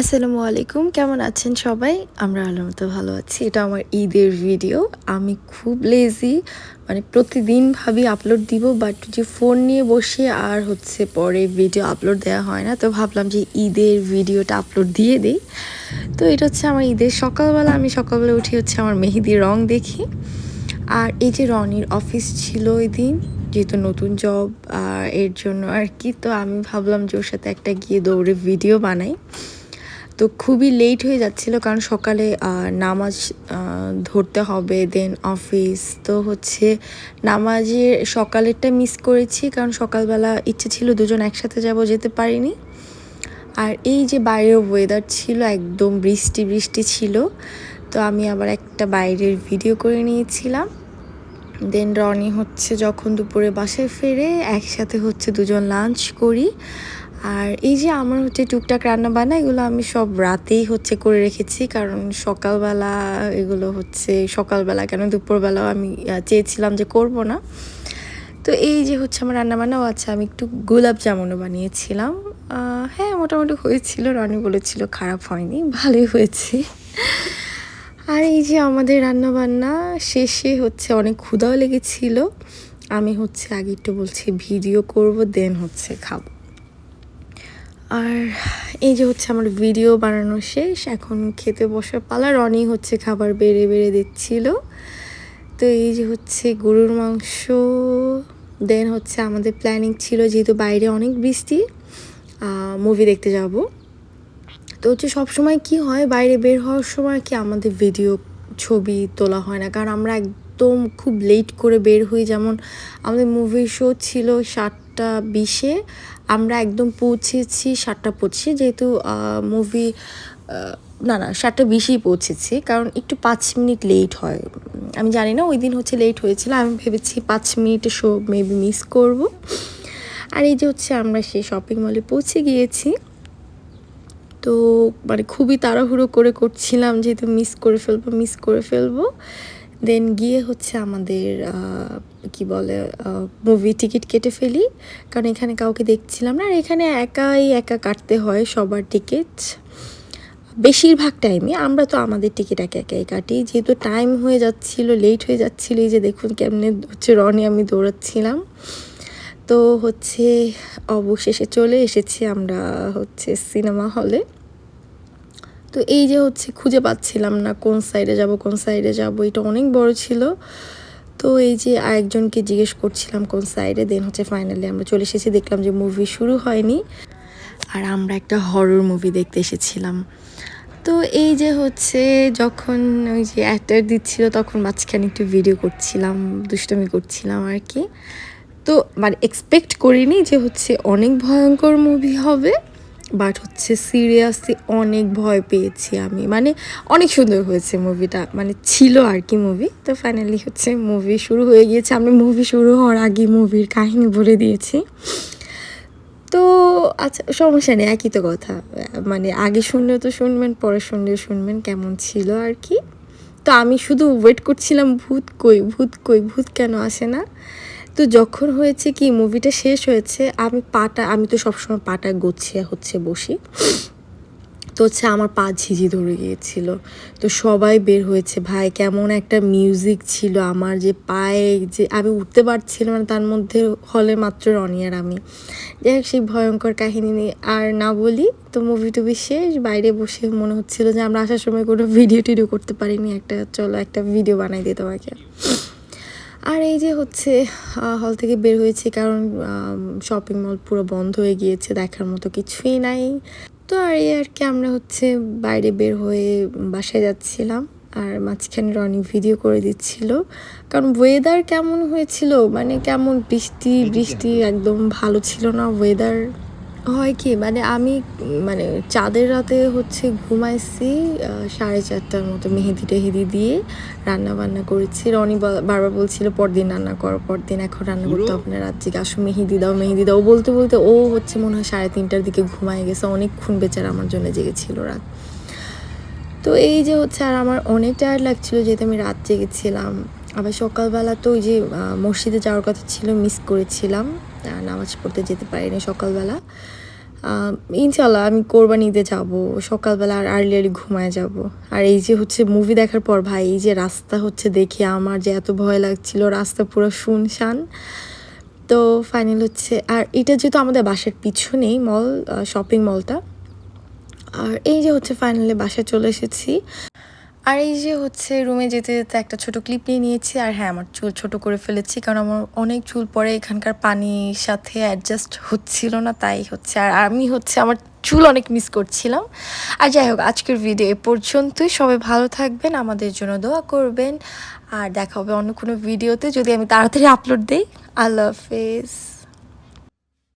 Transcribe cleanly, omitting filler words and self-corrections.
আসসালামু আলাইকুম, কেমন আছেন সবাই? আমরা আল্লাহর মতো ভালো আছি। এটা আমার ঈদের ভিডিও। আমি খুব লেজি, মানে প্রতিদিন ভাবি আপলোড দিব, বাট যে ফোন নিয়ে বসে আর পরে ভিডিও আপলোড দেওয়া হয় না। তো ভাবলাম যে ঈদের ভিডিওটা আপলোড দিয়ে দিই। তো এটা হচ্ছে আমার ঈদের সকালবেলা। আমি সকালবেলা উঠে আমার মেহেদির রং দেখি। আর এই যে রনির অফিস ছিল ওই দিন, যেহেতু নতুন জব, এর জন্য আর কি। তো আমি ভাবলাম যে ওর সাথে একটা গিয়ে দৌড়ে ভিডিও বানাই। তো খুবই লেট হয়ে যাচ্ছিল, কারণ সকালে নামাজ ধরতে হবে, দেন অফিস। তো নামাজের সকালেরটা মিস করেছি, কারণ সকালবেলা ইচ্ছে ছিল দুজন একসাথে যাব, যেতে পারিনি। আর এই যে বাইরের ওয়েদার ছিল একদম বৃষ্টি বৃষ্টি ছিল। তো আমি আবার একটা বাইরের ভিডিও করে নিয়েছিলাম। দেন রনি যখন দুপুরে বাসায় ফেরে, একসাথে দুজন লাঞ্চ করি। আর এই যে আমার টুকটাক রান্না বান্না, এগুলো আমি সব রাতেই করে রেখেছি, কারণ সকালবেলা এগুলো সকালবেলা কেন দুপুরবেলাও আমি চেয়েছিলাম যে করব না। তো এই যে আমার রান্না বান্নাও আছে। আমি একটু গোলাপ জামুনও বানিয়েছিলাম। হ্যাঁ, মোটামুটি হয়েছিল। রনি বলেছিল খারাপ হয়নি, ভালোই হয়েছে। আর এই যে আমাদের রান্না বান্না শেষে অনেক ক্ষুধাও লেগেছিল। আমি আগে একটু বলছি ভিডিও করব, দেন খাবো। আর এই যে আমার ভিডিও বানানো শেষ, এখন খেতে বসার পালা। রনি খাবার বেড়ে বেড়ে দিচ্ছিল। তো এই যে গরুর মাংস। দেন আমাদের প্ল্যানিং ছিল, যেহেতু বাইরে অনেক বৃষ্টি, মুভি দেখতে যাব। তো সবসময় কি হয়, বাইরে বের হওয়ার সময় কি আমাদের ভিডিও ছবি তোলা হয় না, কারণ আমরা একদম খুব লেট করে বের হই। যেমন আমাদের মুভি শো ছিল 7:20-এ, আমরা একদম পৌঁছেছি 7:25, যেহেতু মুভি না 7:20-এই পৌঁছেছি, কারণ একটু 5 মিনিট লেট হয়। আমি জানি না, ওই দিন লেট হয়েছিল। আমি ভেবেছি 5 মিনিটে শো মেবি মিস করব। আর এই যে আমরা সেই শপিং মলে পৌঁছে গিয়েছি। তো মানে খুবই তাড়াহুড়ো করছিলাম, যেহেতু মিস করে ফেলবো। দেন গিয়ে আমাদের কি বলে মুভি টিকিট কেটে ফেলি, কারণ এখানে কাউকে দেখছিলাম না। আর এখানে একা কাটতে হয় সবার টিকিট। বেশিরভাগ টাইমে আমরা তো আমাদের টিকিট একাই কাটি, যেহেতু টাইম হয়ে যাচ্ছিল, লেট হয়ে যাচ্ছিল। এই যে দেখুন কেমনে রনি আমি দৌড়াচ্ছিলাম। তো অবশেষে চলে এসেছি আমরা সিনেমা হলে। তো এই যে খুঁজে পাচ্ছিলাম না কোন সাইডে যাব, এটা অনেক বড় ছিল। তো এই যে আরেকজনকে জিজ্ঞেস করছিলাম কোন সাইডে। দেন ফাইনালি আমরা চলে এসেছি। দেখলাম যে মুভি শুরু হয়নি, আর আমরা একটা হরর মুভি দেখতে এসেছিলাম। তো এই যে যখন ওই যে অ্যাক্টর দিচ্ছিল, তখন মাঝখানে একটু ভিডিও করছিলাম, দুষ্টমি করছিলাম আর কি। তো মানে এক্সপেক্ট করিনি যে অনেক ভয়ঙ্কর মুভি হবে, বাট সিরিয়াসলি অনেক ভয় পেয়েছি আমি। মানে অনেক সুন্দর হয়েছে মুভিটা, মানে ছিল আর কি মুভি। তো ফাইনালি মুভি শুরু হয়ে গিয়েছে। আমি মুভি শুরু হওয়ার আগে মুভির কাহিনী বলে দিয়েছি। তো আচ্ছা, সমস্যা নেই, একই তো কথা। মানে আগে শুনলেও তো শুনবেন, পরে শুনলেও শুনবেন কেমন ছিল আর কি। তো আমি শুধু ওয়েট করছিলাম, ভূত কই, ভূত কই, ভূত কেন আসে না। তো যখন কি মুভিটা শেষ হয়েছে, আমি তো সবসময় পাটা গুছিয়ে বসি। তো আমার পা ঝিঝি ধরে গিয়েছিল। তো সবাই বের হয়েছে, ভাই কেমন একটা মিউজিক ছিল। আমার যে পায়ে যে আমি উঠতে পারছিলাম না, তার মধ্যে হলে মাত্র রনি আর আমি। যাই হোক, সেই ভয়ঙ্কর কাহিনী নিয়ে আর না বলি। তো মুভি টুভি শেষ, বাইরে বসে মনে হচ্ছিল যে আমরা আসার সময় কোনো ভিডিও করতে পারিনি। চলো একটা ভিডিও বানাই দিই তোমাকে। আর এই যে হল থেকে বের হয়েছি, কারণ শপিং মল পুরো বন্ধ হয়ে গিয়েছে, দেখার মতো কিছুই নাই। তো আর এই আর কি, আমরা বাইরে বের হয়ে বাসায় যাচ্ছিলাম। আর মাঝখানে রনি ভিডিও করে দিচ্ছিল, কারণ ওয়েদার কেমন হয়েছিল, মানে কেমন বৃষ্টি বৃষ্টি, একদম ভালো ছিল না ওয়েদার। হয় কি, মানে আমি চাঁদের রাতে ঘুমাইছি 4:30টার মতো, মেহেদি টেহেদি দিয়ে রান্না বান্না করেছি। রনি বারবার বলছিল পরদিন রান্না করো, পরদিন, এখন রান্না করতে হবে না, রাত জেগে আসো, মেহেদি দাও বলতে বলতে ও মনে হয় 3:30টার দিকে ঘুমায় গেছে। অনেকক্ষণ বেচারা আমার জন্য জেগেছিল রাত। তো এই যে আর আমার অনেক টায়ার্ড লাগছিল, যেহেতু আমি রাত জেগেছিলাম। আবার সকালবেলা তো ওই যে মসজিদে যাওয়ার কথা ছিল, মিস করেছিলাম, নামাজ পড়তে যেতে পারিনি সকালবেলা। ইনশাল্লাহ আমি কোরবানি ঈদে যাব সকালবেলা আর আর্লি ঘুমায় যাব। আর এই যে হচ্ছে মুভি দেখার পর ভাই এই যে রাস্তা হচ্ছে দেখে আমার যে এত ভয় লাগছিল, রাস্তা পুরো শুনশান। তো ফাইনাল হচ্ছে, আর এটা যেহেতু আমাদের বাসার পিছনেই মল, শপিং মলটা। আর এই যে হচ্ছে ফাইনালি বাসায় চলে এসেছি। আর এই যে হচ্ছে রুমে যেতে যেতে একটা ছোট ক্লিপ নিয়ে নিয়েছি। আর হ্যাঁ, আমার চুল ছোট করে ফেলেছি কারণ আমার অনেক চুল পড়ে, এখানকার পানির সাথে অ্যাডজাস্ট হচ্ছিল না, তাই হচ্ছে। আর আমি হচ্ছে আমার চুল অনেক মিস করছিলাম। আর যাই হোক, আজকের ভিডিও এ পর্যন্তই। সবাই ভালো থাকবেন, আমাদের জন্য দোয়া করবেন। আর দেখা হবে অন্য কোনো ভিডিওতে যদি আমি তাড়াতাড়ি আপলোড দিই। আল্লাহ হাফেজ।